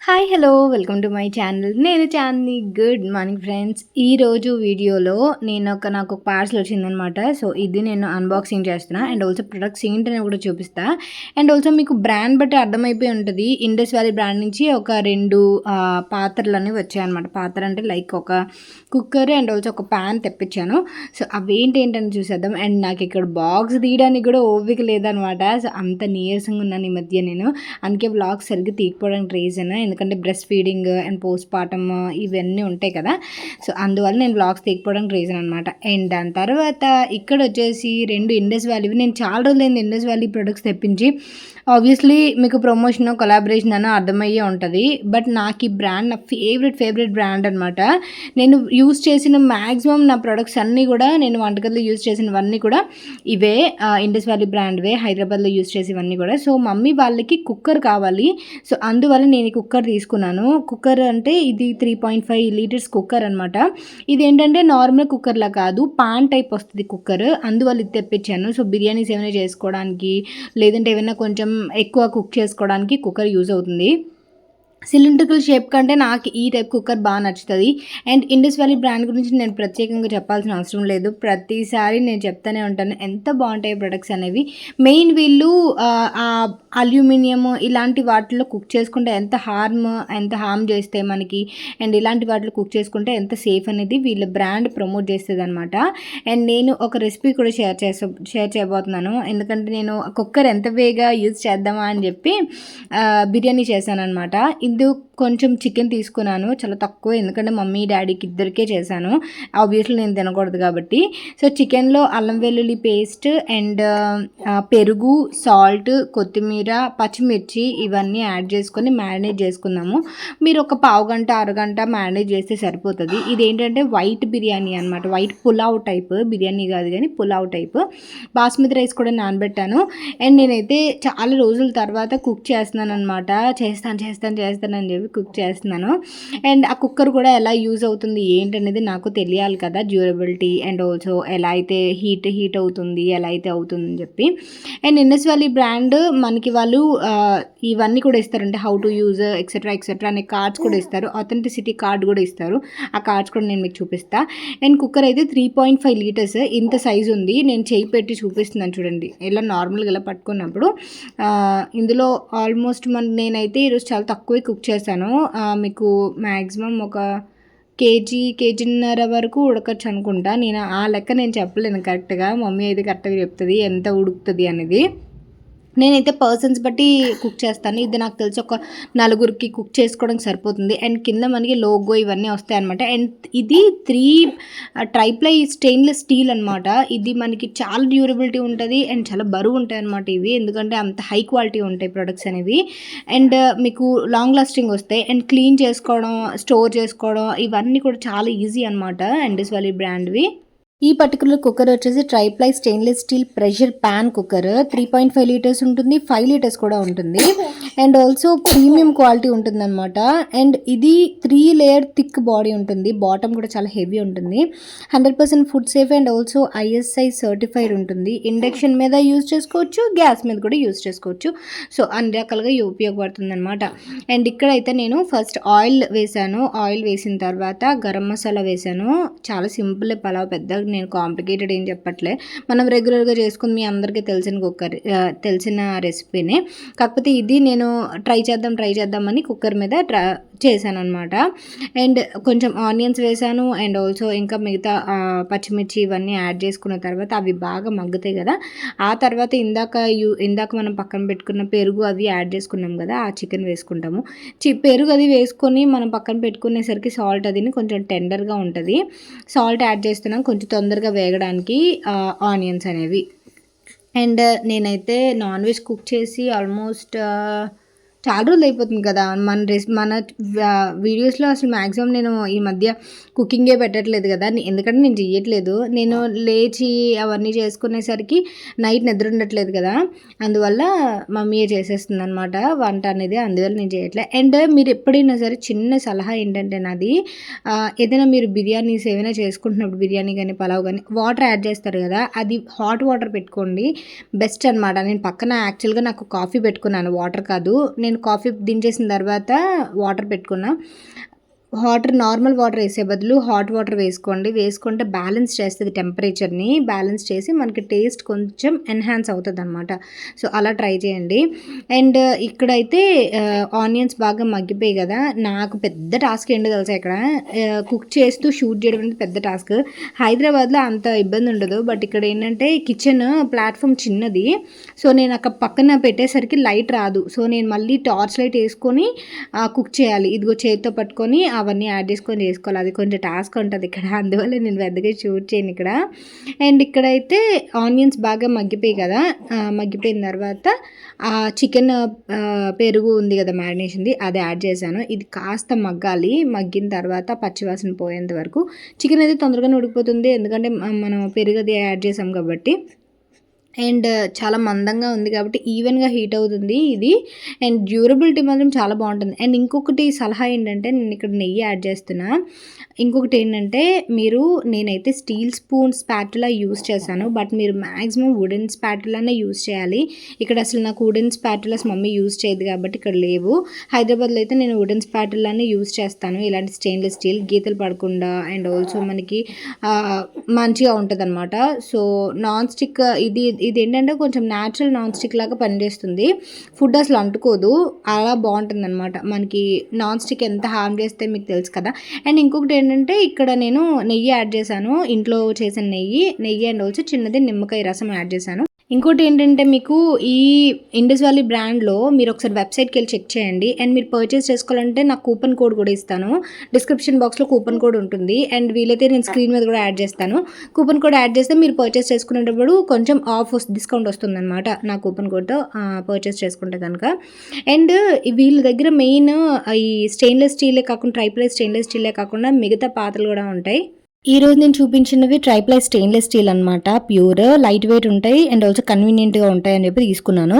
Hi hello welcome to my channel. నేను Chandini. Good morning friends. ఈరోజు వీడియోలో నాకు ఒక పార్సల్ వచ్చిందనమాట. సో ఇది నేను అన్బాక్సింగ్ చేస్తున్నా అండ్ ఆల్సో ప్రొడక్ట్స్ ఏంటని కూడా చూపిస్తా. అండ్ ఆల్సో మీకు బ్రాండ్ బట్టి అర్థమైపోయి ఉంటుంది. ఇండస్ వ్యాలీ బ్రాండ్ నుంచి ఒక 2 పాత్రలు అనేవి వచ్చాయన్నమాట. పాత్ర అంటే లైక్ ఒక కుక్కర్ అండ్ ఆల్సో ఒక ప్యాన్ తెప్పించాను. సో అవి ఏంటని చూసేద్దాం. అండ్ నాకు ఇక్కడ బాక్స్ తీయడానికి కూడా ఓపిక లేదనమాట. సో అంత నీరసంగా ఉన్నాను ఈ మధ్య నేను. అందుకే వ్లాగ్స్ సరిగ్గా తీయకపోవడానికి రీజన్ ఎందుకంటే breast feeding and post partum ఇవన్నీ ఉంటాయి కదా. సో అందువల్ల నేను వ్లాగ్స్ తీయకపోవడానికి రీజన్ అనమాట. అండ్ దాని తర్వాత ఇక్కడ వచ్చేసి 2 ఇండస్ వ్యాలీ. నేను చాలా రోజులైంది ఇండస్ వ్యాలీ ప్రొడక్ట్స్ తెప్పించి. ఆబ్వియస్లీ మీకు ప్రమోషన్ కొలాబరేషన్ అని అర్థమయ్యే ఉంటుంది. బట్ నాకు ఈ బ్రాండ్ నా ఫేవరెట్ బ్రాండ్ అనమాట. నేను యూజ్ చేసిన మ్యాక్సిమం నా ప్రొడక్ట్స్ అన్నీ కూడా నేను వంటగదిలో యూజ్ చేసినవన్నీ కూడా ఇవే ఇండస్ వ్యాలీ బ్రాండ్వే, హైదరాబాద్లో యూజ్ చేసేవన్నీ కూడా. సో మమ్మీ వాళ్ళకి కుక్కర్ కావాలి. సో అందువల్ల నేను కుక్కర్ తీసుకున్నాను. కుక్కర్ అంటే ఇది 3.5 లీటర్స్ కుక్కర్ అనమాట. ఇది ఏంటంటే నార్మల్ కుక్కర్లా కాదు, పాన్ టైప్ వస్తుంది కుక్కర్. అందువల్ల ఇది తెప్పించాను. సో బిర్యానీస్ ఏమైనా చేసుకోవడానికి లేదంటే ఏమైనా కొంచెం ఎక్కువ కుక్ చేసుకోవడానికి కుక్కర్ యూజ్ అవుతుంది. సిలిండ్రికల్ షేప్ కంటే నాకు ఈ టైప్ కుక్కర్ బాగా నచ్చుతుంది. అండ్ ఇండస్ వ్యాలీ బ్రాండ్ గురించి నేను ప్రత్యేకంగా చెప్పాల్సిన అవసరం లేదు. ప్రతిసారి నేను చెప్తానే ఉంటాను ఎంత బాగుంటాయి ప్రొడక్ట్స్ అనేవి. మెయిన్ వీళ్ళు అల్యూమినియం ఇలాంటి వాటిలో కుక్ చేసుకుంటే ఎంత హార్మ్ చేస్తే మనకి, అండ్ ఇలాంటి వాటిలో కుక్ చేసుకుంటే ఎంత సేఫ్ అనేది వీళ్ళ బ్రాండ్ ప్రమోట్ చేస్తుంది అనమాట. అండ్ నేను ఒక రెసిపీ కూడా షేర్ చేయబోతున్నాను. ఎందుకంటే నేను కుక్కర్ ఎంత వేగా యూజ్ చేద్దామా అని చెప్పి బిర్యానీ చేశాను అనమాట. ఇది కొంచెం చికెన్ తీసుకున్నాను, చాలా తక్కువ, ఎందుకంటే మమ్మీ డాడీకి ఇద్దరికే చేశాను. ఆబ్వియస్లీ నేను తినకూడదు కాబట్టి. సో చికెన్లో అల్లం వెల్లుల్లి పేస్ట్ అండ్ పెరుగు, సాల్ట్, కొత్తిమీర, పచ్చిమిర్చి ఇవన్నీ యాడ్ చేసుకొని మ్యారినేట్ చేసుకుందాము. మీరు ఒక పావు గంట అరగంట మ్యారినేట్ చేస్తే సరిపోతుంది. ఇదేంటంటే వైట్ బిర్యానీ అనమాట. వైట్ పులావ్ టైప్ బిర్యానీ కాదు కానీ పులావ్ టైప్. బాస్మతి రైస్ కూడా నానబెట్టాను. అండ్ నేనైతే చాలా రోజుల తర్వాత కుక్ చేస్తున్నాను అనమాట. చేస్తానని చెప్పి కుక్ చేస్తున్నాను. అండ్ ఆ కుక్కర్ కూడా ఎలా యూజ్ అవుతుంది ఏంటనేది నాకు తెలియాలి కదా, డ్యూరబిలిటీ అండ్ ఆల్సో ఎలా అయితే హీట్ అవుతుంది, ఎలా అయితే అవుతుంది అని చెప్పి. అండ్ ఇండస్ వ్యాలీ బ్రాండ్ మనకి వాళ్ళు ఇవన్నీ కూడా ఇస్తారంటే హౌ టు యూజ్ ఎక్సెట్రా అనే కార్డ్స్ కూడా ఇస్తారు. ఆథెంటిసిటీ కార్డ్ కూడా ఇస్తారు. ఆ కార్డ్స్ కూడా నేను మీకు చూపిస్తా. అండ్ కుక్కర్ అయితే 3.5 లీటర్స్ ఇంత సైజు ఉంది. నేను చేయి పెట్టి చూపిస్తున్నాను చూడండి. ఇలా నార్మల్గా ఇలా పట్టుకున్నప్పుడు ఇందులో ఆల్మోస్ట్ నేనైతే ఈరోజు చాలా తక్కువే కుక్ చేశాను. మీకు మ్యాక్సిమం ఒక కేజీన్నర వరకు ఉడకచ్చు అనుకుంటా. నేను ఆ లెక్క నేను చెప్పలేను కరెక్ట్గా. మమ్మీ అయితే కరెక్ట్గా చెప్తుంది ఎంత ఉడుకుతుంది అనేది. నేనైతే పర్సన్స్ బట్టి కుక్ చేస్తాను. ఇది నాకు తెలిసి ఒక 4గురికి కుక్ చేసుకోవడానికి సరిపోతుంది. అండ్ కింద మనకి లోగో ఇవన్నీ వస్తాయి అనమాట. అండ్ ఇది 3 ట్రైప్లై స్టెయిన్లెస్ స్టీల్ అనమాట. ఇది మనకి చాలా డ్యూరబిలిటీ ఉంటుంది అండ్ చాలా బరువు ఉంటాయి అనమాట ఇవి, ఎందుకంటే అంత హై క్వాలిటీ ఉంటాయి ప్రొడక్ట్స్ అనేవి. అండ్ మీకు లాంగ్ లాస్టింగ్ వస్తాయి. అండ్ క్లీన్ చేసుకోవడం, స్టోర్ చేసుకోవడం ఇవన్నీ కూడా చాలా ఈజీ అనమాట ఇండస్ వ్యాలీ బ్రాండ్వి. ఈ పర్టికులర్ కుక్కర్ వచ్చేసి triply stainless steel pressure pan cooker. 3.5 litres ఉంటుంది, 5 లీటర్స్ కూడా ఉంటుంది. అండ్ ఆల్సో ప్రీమియం క్వాలిటీ ఉంటుందన్నమాట. అండ్ ఇది 3 లేయర్ థిక్ బాడీ ఉంటుంది. బాటమ్ కూడా చాలా హెవీ ఉంటుంది. 100% food safe and also ISI certified ఉంటుంది. ఇండక్షన్ మీద యూజ్ చేసుకోవచ్చు, గ్యాస్ మీద కూడా యూజ్ చేసుకోవచ్చు. సో అన్ని రకాలుగా ఉపయోగపడుతుంది అనమాట. అండ్ ఇక్కడైతే నేను ఫస్ట్ ఆయిల్ వేసాను. ఆయిల్ వేసిన తర్వాత గరం మసాలా వేసాను. చాలా సింపుల్ పలావ్, పెద్ద నేను కాంప్లికేటెడ్ ఏం చెప్పట్లే. మనం రెగ్యులర్గా చేసుకుని మీ అందరికీ తెలిసిన రెసిపీనే. కాకపోతే ఇది నేను ట్రై చేద్దామని కుక్కర్ మీద చేశాను అనమాట. అండ్ కొంచెం ఆనియన్స్ వేసాను. అండ్ ఆల్సో ఇంకా మిగతా పచ్చిమిర్చి ఇవన్నీ యాడ్ చేసుకున్న తర్వాత అవి బాగా మగ్గుతాయి కదా. ఆ తర్వాత ఇందాక మనం పక్కన పెట్టుకున్న పెరుగు అవి యాడ్ చేసుకున్నాం కదా, ఆ చికెన్ వేసుకుంటాము. పెరుగు అది వేసుకొని మనం పక్కన పెట్టుకునేసరికి సాల్ట్ అది కొంచెం టెండర్గా ఉంటుంది. సాల్ట్ యాడ్ చేస్తున్నాం కొంచెం తొందరగా వేగడానికి ఆనియన్స్ అనేవి. అండ్ నేనైతే నాన్ వెజ్ కుక్ చేసి ఆల్మోస్ట్ చాలా రోజులు అయిపోతుంది కదా. మన వీడియోస్లో అసలు మ్యాక్సిమం నేను ఈ మధ్య కుకింగే పెట్టట్లేదు కదా, ఎందుకంటే నేను చెయ్యట్లేదు. నేను లేచి అవన్నీ చేసుకునేసరికి నైట్ నిద్ర ఉండట్లేదు కదా, అందువల్ల మమ్మీయే చేసేస్తుంది అనమాట వంట అనేది. అందువల్ల నేను చేయట్లేదు. అండ్ మీరు ఎప్పుడైనా సరే చిన్న సలహా ఏంటంటే నాది, ఏదైనా మీరు బిర్యానీస్ ఏమైనా చేసుకుంటున్నప్పుడు బిర్యానీ కానీ పలావ్ కానీ వాటర్ యాడ్ చేస్తారు కదా, అది హాట్ వాటర్ పెట్టుకోండి బెస్ట్ అనమాట. నేను పక్కన యాక్చువల్గా నాకు కాఫీ పెట్టుకున్నాను, వాటర్ కాదు. నేను నేను కాఫీ దించేసిన తర్వాత వాటర్ పెట్టుకున్నా. నార్మల్ వాటర్ వేసే బదులు హాట్ వాటర్ వేసుకోండి. వేసుకుంటే బ్యాలెన్స్ చేస్తుంది టెంపరేచర్ని. బ్యాలెన్స్ చేసి మనకి టేస్ట్ కొంచెం ఎన్హాన్స్ అవుతుందన్నమాట. సో అలా ట్రై చేయండి. అండ్ ఇక్కడైతే ఆనియన్స్ బాగా మగ్గిపోయాయి కదా. నాకు పెద్ద టాస్క్ ఏంటో తెలుసా, ఇక్కడ కుక్ చేస్తూ షూట్ చేయడం అనేది పెద్ద టాస్క్. హైదరాబాద్లో అంత ఇబ్బంది ఉండదు, బట్ ఇక్కడ ఏంటంటే కిచెన్ ప్లాట్ఫామ్ చిన్నది. సో నేను అక్కడ పక్కన పెట్టేసరికి లైట్ రాదు. సో నేను మళ్ళీ టార్చ్ లైట్ వేసుకొని కుక్ చేయాలి. ఇదిగో చేతితో పట్టుకొని అవన్నీ యాడ్ చేసుకొని చేసుకోవాలి. అది కొంచెం టాస్క్ ఉంటుంది ఇక్కడ. అందువల్ల నేను పెద్దగా షూట్ చేయను ఇక్కడ. అండ్ ఇక్కడైతే ఆనియన్స్ బాగా మగ్గిపోయి కదా. మగ్గిపోయిన తర్వాత చికెన్ పెరుగు ఉంది కదా మ్యారినేషన్ది, అది యాడ్ చేశాను. ఇది కాస్త మగ్గాలి. మగ్గిన తర్వాత పచ్చివాసన పోయేంత వరకు. చికెన్ అయితే తొందరగానే ఉడికిపోతుంది, ఎందుకంటే మనం పెరుగు అది యాడ్ చేసాం కాబట్టి. అండ్ చాలా మందంగా ఉంది కాబట్టి ఈవెన్గా హీట్ అవుతుంది ఇది. అండ్ డ్యూరబిలిటీ మాత్రం చాలా బాగుంటుంది. అండ్ ఇంకొకటి సలహా ఏంటంటే, నేను ఇక్కడ నెయ్యి యాడ్ చేస్తున్నా. ఇంకొకటి ఏంటంటే, నేనైతే స్టీల్ స్పూన్ స్పాటులా యూస్ చేశాను, బట్ మీరు మ్యాక్సిమం వుడెన్ స్పాటులానే యూస్ చేయాలి. ఇక్కడ అసలు నాకు వుడెన్ స్పాటులాస్ మమ్మీ యూస్ చేయదు కాబట్టి ఇక్కడ లేవు. హైదరాబాద్లో అయితే నేను వుడెన్ స్పాటులానే యూస్ చేస్తాను. ఇలాంటి స్టెయిన్లెస్ స్టీల్ గీతలు పడకుండా అండ్ ఆల్సో మనకి మంచిగా ఉంటుంది అనమాట. సో నాన్ స్టిక్ ఇది ఏంటంటే కొంచెం న్యాచురల్ నాన్ స్టిక్ లాగా పనిచేస్తుంది. ఫుడ్ అసలు అంటుకోదు, అలా బాగుంటుంది అనమాట. మనకి నాన్ స్టిక్ ఎంత హార్మ్ చేస్తే మీకు తెలుసు కదా. అండ్ ఇంకొకటి ఏంటంటే, ఇక్కడ నేను నెయ్యి యాడ్ చేశాను, ఇంట్లో చేసిన నెయ్యి అండ్ ఆల్సో చిన్నది నిమ్మకాయ రసం యాడ్ చేశాను. ఇంకోటి ఏంటంటే, మీకు ఈ ఇండస్ వ్యాలీ బ్రాండ్లో మీరు ఒకసారి వెబ్సైట్కి వెళ్ళి చెక్ చేయండి. అండ్ మీరు పర్చేస్ చేసుకోవాలంటే నాకు కూపన్ కోడ్ కూడా ఇస్తాను. డిస్క్రిప్షన్ బాక్స్లో కూపన్ కోడ్ ఉంటుంది. అండ్ వీలైతే నేను స్క్రీన్ మీద కూడా యాడ్ చేస్తాను. కూపన్ కోడ్ యాడ్ చేస్తే మీరు పర్చేస్ చేసుకునేటప్పుడు కొంచెం డిస్కౌంట్ వస్తుంది అనమాట, నా కూపన్ కోడ్తో పర్చేస్ చేసుకుంటే కనుక. అండ్ వీళ్ళ దగ్గర మెయిన్ ఈ స్టెయిన్లెస్ స్టీలే కాకుండా, ట్రైప్లై స్టెయిన్లెస్ స్టీలే కాకుండా మిగతా పాత్రలు కూడా ఉంటాయి. ఈరోజు నేను చూపించినవి ట్రైప్లై స్టెయిన్లెస్ స్టీల్ అనమాట. ప్యూర్ లైట్ వెయిట్ ఉంటాయి అండ్ ఆల్సో కన్వీనియంట్గా ఉంటాయి అని చెప్పి తీసుకున్నాను.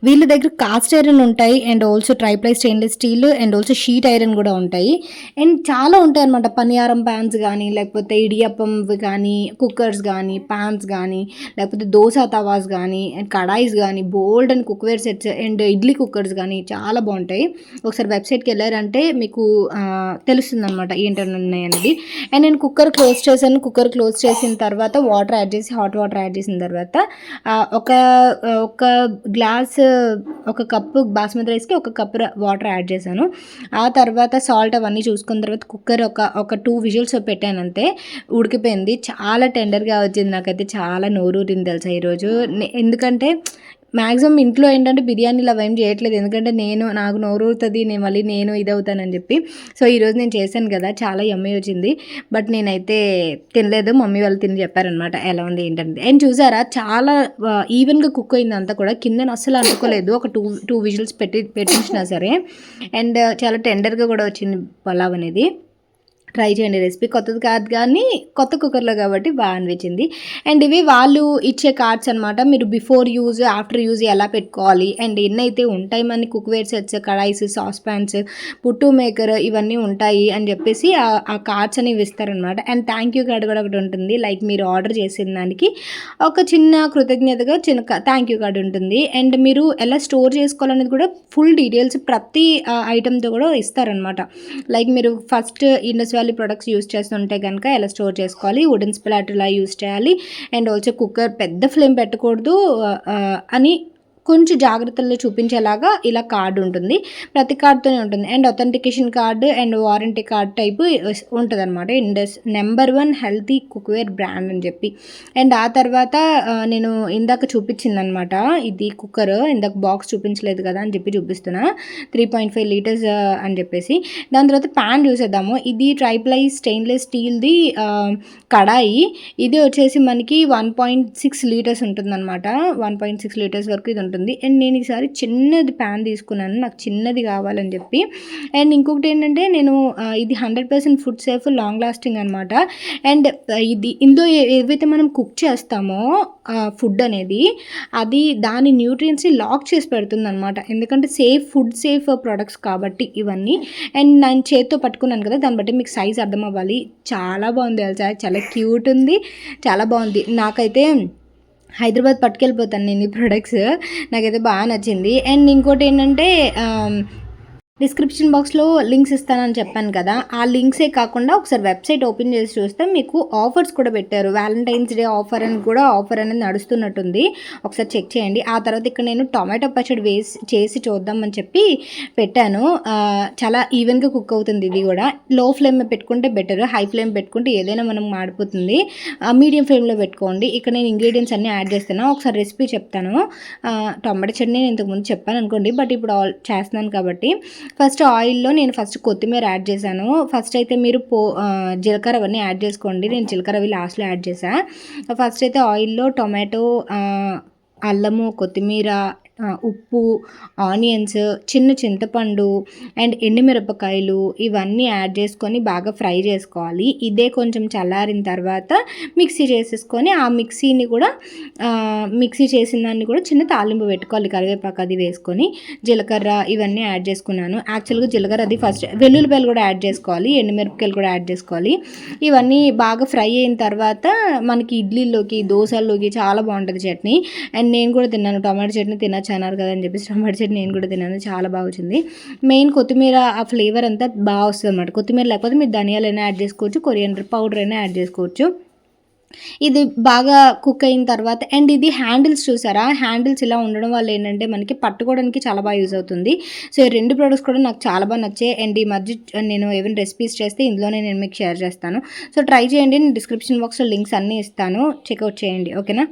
వీళ్ళ దగ్గర కాస్ట్ ఐరన్ ఉంటాయి and also triply stainless steel and also sheet iron కూడా ఉంటాయి. అండ్ చాలా ఉంటాయి అనమాట. పనియారం ప్యాన్స్ కానీ, లేకపోతే ఇడియప్పం కానీ, కుక్కర్స్ కానీ, ప్యాన్స్ కానీ, లేకపోతే దోశ తవాస్ కానీ, అండ్ కడాయిస్ కానీ, బోల్డ్ and cookware sets and idli cookers కానీ చాలా బాగుంటాయి. ఒకసారి వెబ్సైట్కి వెళ్ళారంటే మీకు తెలుస్తుంది అనమాట ఏంటని ఉన్నాయి అనేది. అండ్ నేను కుక్కర్ క్లోజ్ చేసిన తర్వాత వాటర్ యాడ్ చేసి, హాట్ వాటర్ యాడ్ చేసిన తర్వాత ఒక గ్లాస్, ఒక కప్పు బాస్మతి రైస్కి ఒక కప్పు వాటర్ యాడ్ చేశాను. ఆ తర్వాత సాల్ట్ అవన్నీ చూసుకున్న తర్వాత కుక్కర్ ఒక 2 విజిల్స్ పెట్టాను అంతే. ఉడికిపోయింది. చాలా టెండర్గా వచ్చింది. నాకైతే చాలా నోరూరింది తెలుసా ఈరోజు. ఎందుకంటే మ్యాక్సిమం ఇంట్లో ఏంటంటే బిర్యానీలు అవి ఏం చేయట్లేదు, ఎందుకంటే నాకు నోరూరుతుంది, నేను ఇదవుతానని చెప్పి. సో ఈరోజు నేను చేశాను కదా, చాలా యమ్మీ వచ్చింది. బట్ నేనైతే తినలేదు, మమ్మీ వాళ్ళు తిని చెప్పారనమాట ఎలా ఉంది ఏంటంటే. అండ్ చూసారా, చాలా ఈవెన్గా కుక్ అయింది అంతా కూడా. కింద అస్సలు అనుకోలేదు, ఒక టూ విజిల్స్ పెట్టించినా సరే. అండ్ చాలా టెండర్గా కూడా వచ్చింది పలావ్ అనేది. ట్రై చేయండి, రెసిపీ కొత్తది కాదు కానీ కొత్త కుక్కర్లో కాబట్టి బాగా అనిపించింది. అండ్ ఇవి వాళ్ళు ఇచ్చే కార్డ్స్ అనమాట. మీరు బిఫోర్ యూజ్, ఆఫ్టర్ యూజ్ ఎలా పెట్టుకోవాలి అండ్ ఎన్నైతే ఉంటాయి మన cookware sets, kadais, saucepans, puttu maker ఇవన్నీ ఉంటాయి అని చెప్పేసి ఆ కార్డ్స్ అనేవి ఇస్తారనమాట. అండ్ థ్యాంక్ యూ కార్డ్ కూడా ఒకటి ఉంటుంది. లైక్ మీరు ఆర్డర్ చేసిన దానికి ఒక చిన్న కృతజ్ఞతగా చిన్న థ్యాంక్ యూ కార్డ్ ఉంటుంది. అండ్ మీరు ఎలా స్టోర్ చేసుకోవాలనేది కూడా ఫుల్ డీటెయిల్స్ ప్రతి ఐటెంతో కూడా ఇస్తారనమాట. లైక్ మీరు first Indus valley products use చేస్తుంటే కనుక ఎలా స్టోర్ చేసుకోవాలి, వుడెన్ స్ప్లాటర్లా యూస్ చేయాలి అండ్ ఆల్సో కుక్కర్ పెద్ద ఫ్లేమ్ పెట్టకూడదు అని కొంచెం జాగ్రత్తలు చూపించేలాగా ఇలా కార్డు ఉంటుంది. ప్రతి కార్డుతోనే ఉంటుంది. And authentication card and warranty card type ఉంటుంది అనమాట. Indus number 1 healthy cookware brand అని చెప్పి. అండ్ ఆ తర్వాత నేను ఇందాక చూపించిందనమాట, ఇది కుక్కర్ ఇందాక బాక్స్ చూపించలేదు కదా అని చెప్పి చూపిస్తున్నా, 3.5 లీటర్స్ అని చెప్పేసి. దాని తర్వాత ప్యాన్ చూసేద్దాము. ఇది ట్రైప్లై స్టెయిన్లెస్ స్టీల్ది కడాయి. ఇది వచ్చేసి మనకి 1.6 లీటర్స్ ఉంటుందన్నమాట. 1.6 లీటర్స్ వరకు ఇది ఉంటుంది. అండ్ నేను ఈసారి చిన్నది ప్యాన్ తీసుకున్నాను, నాకు చిన్నది కావాలని చెప్పి. అండ్ ఇంకొకటి ఏంటంటే, నేను ఇది 100% ఫుడ్ సేఫ్, లాంగ్ లాస్టింగ్ అనమాట. అండ్ ఇందులో ఏవైతే మనం కుక్ చేస్తామో ఫుడ్ అనేది, అది దాని న్యూట్రియంట్స్ని లాక్ చేసి పెడుతుంది అనమాట. ఎందుకంటే ఫుడ్ సేఫ్ ప్రొడక్ట్స్ కాబట్టి ఇవన్నీ. అండ్ నేను చేతితో పట్టుకున్నాను కదా, దాన్ని బట్టి మీకు సైజ్ అర్థం అవ్వాలి. చాలా బాగుంది తెలుసా, చాలా క్యూట్ ఉంది, చాలా బాగుంది. నాకైతే హైదరాబాద్ పట్టుకెళ్ళిపోతాను నేను ఈ ప్రొడక్ట్స్. నాకైతే బాగా నచ్చింది. అండ్ ఇంకోటేంటంటే డిస్క్రిప్షన్ బాక్స్లో లింక్స్ ఇస్తానని చెప్పాను కదా, ఆ లింక్సే కాకుండా ఒకసారి వెబ్సైట్ ఓపెన్ చేసి చూస్తే మీకు ఆఫర్స్ కూడా పెట్టారు. వ్యాలంటైన్స్ డే ఆఫర్ అని కూడా ఆఫర్ అనేది నడుస్తున్నట్టుంది, ఒకసారి చెక్ చేయండి. ఆ తర్వాత ఇక్కడ నేను టొమాటో పచ్చడి చేసి చూద్దామని చెప్పి పెట్టాను. చాలా ఈవెన్గా కుక్ అవుతుంది. ఇది కూడా లో ఫ్లేమ్ పెట్టుకుంటే బెటర్, హై ఫ్లేమ్ పెట్టుకుంటే ఏదైనా మనం మాడిపోతుంది. మీడియం ఫ్లేమ్లో పెట్టుకోండి. ఇక్కడ నేను ఇంగ్రీడియంట్స్ అన్నీ యాడ్ చేస్తాను, ఒకసారి రెసిపీ చెప్తాను. టొమాటో చట్నీ నేను ఇంతకుముందు చెప్పాను అనుకోండి, బట్ ఇప్పుడు చేస్తున్నాను కాబట్టి ఫస్ట్ ఆయిల్లో నేను కొత్తిమీర యాడ్ చేశాను. ఫస్ట్ అయితే మీరు జీలకర్ర అవన్నీ యాడ్ చేసుకోండి. నేను జీలకర్ర అవి లాస్ట్లో యాడ్ చేశాను. ఫస్ట్ అయితే ఆయిల్లో టొమాటో, అల్లము, కొత్తిమీర, ఉప్పు, ఆనియన్స్, చింతపండు అండ్ ఎండుమిరపకాయలు ఇవన్నీ యాడ్ చేసుకొని బాగా ఫ్రై చేసుకోవాలి. ఇదే కొంచెం చల్లారిన తర్వాత మిక్సీ చేసేసుకొని ఆ మిక్సీని కూడా మిక్సీ చేసిన దాన్ని కూడా చిన్న తాలింపు పెట్టుకోవాలి. కరివేపాకు అది వేసుకొని జీలకర్ర ఇవన్నీ యాడ్ చేసుకున్నాను. యాక్చువల్గా జీలకర్ర అది ఫస్ట్, వెల్లుల్లిపాయలు కూడా యాడ్ చేసుకోవాలి, ఎండుమిరపకాయలు కూడా యాడ్ చేసుకోవాలి. ఇవన్నీ బాగా ఫ్రై అయిన తర్వాత మనకి ఇడ్లీలోకి, దోశల్లోకి చాలా బాగుంటుంది చట్నీ. అండ్ నేను కూడా తిన్నాను, టమాటో చట్నీ తినచ్చు అన్నారు కదా అని చెప్పేసి టమాటో చట్నీ నేను కూడా తిన్నాను, చాలా బాగా వచ్చింది. మెయిన్ కొత్తిమీర ఆ ఫ్లేవర్ అంతా బాగా వస్తుంది అనమాట. కొత్తిమీర లేకపోతే మీరు ధనియాలైనా యాడ్ చేసుకోవచ్చు, కొరియాండర్ పౌడర్ అయినా యాడ్ చేసుకోవచ్చు. ఇది బాగా కుక్ అయిన తర్వాత అండ్ ఇది హ్యాండిల్స్ చూసారా, హ్యాండిల్స్ ఇలా ఉండడం వల్ల ఏంటంటే మనకి పట్టుకోవడానికి చాలా బాగా యూజ్ అవుతుంది. సో ఈ 2 ప్రొడక్ట్స్ కూడా నాకు చాలా బాగా నచ్చాయి. అండ్ ఈ మధ్య నేను ఏమైనా రెసిపీస్ చేస్తే ఇందులోనే నేను మీకు షేర్ చేస్తాను. సో ట్రై చేయండి, నేను డిస్క్రిప్షన్ బాక్స్లో లింక్స్ అన్నీ ఇస్తాను, చెక్అవుట్ చేయండి. ఓకేనా.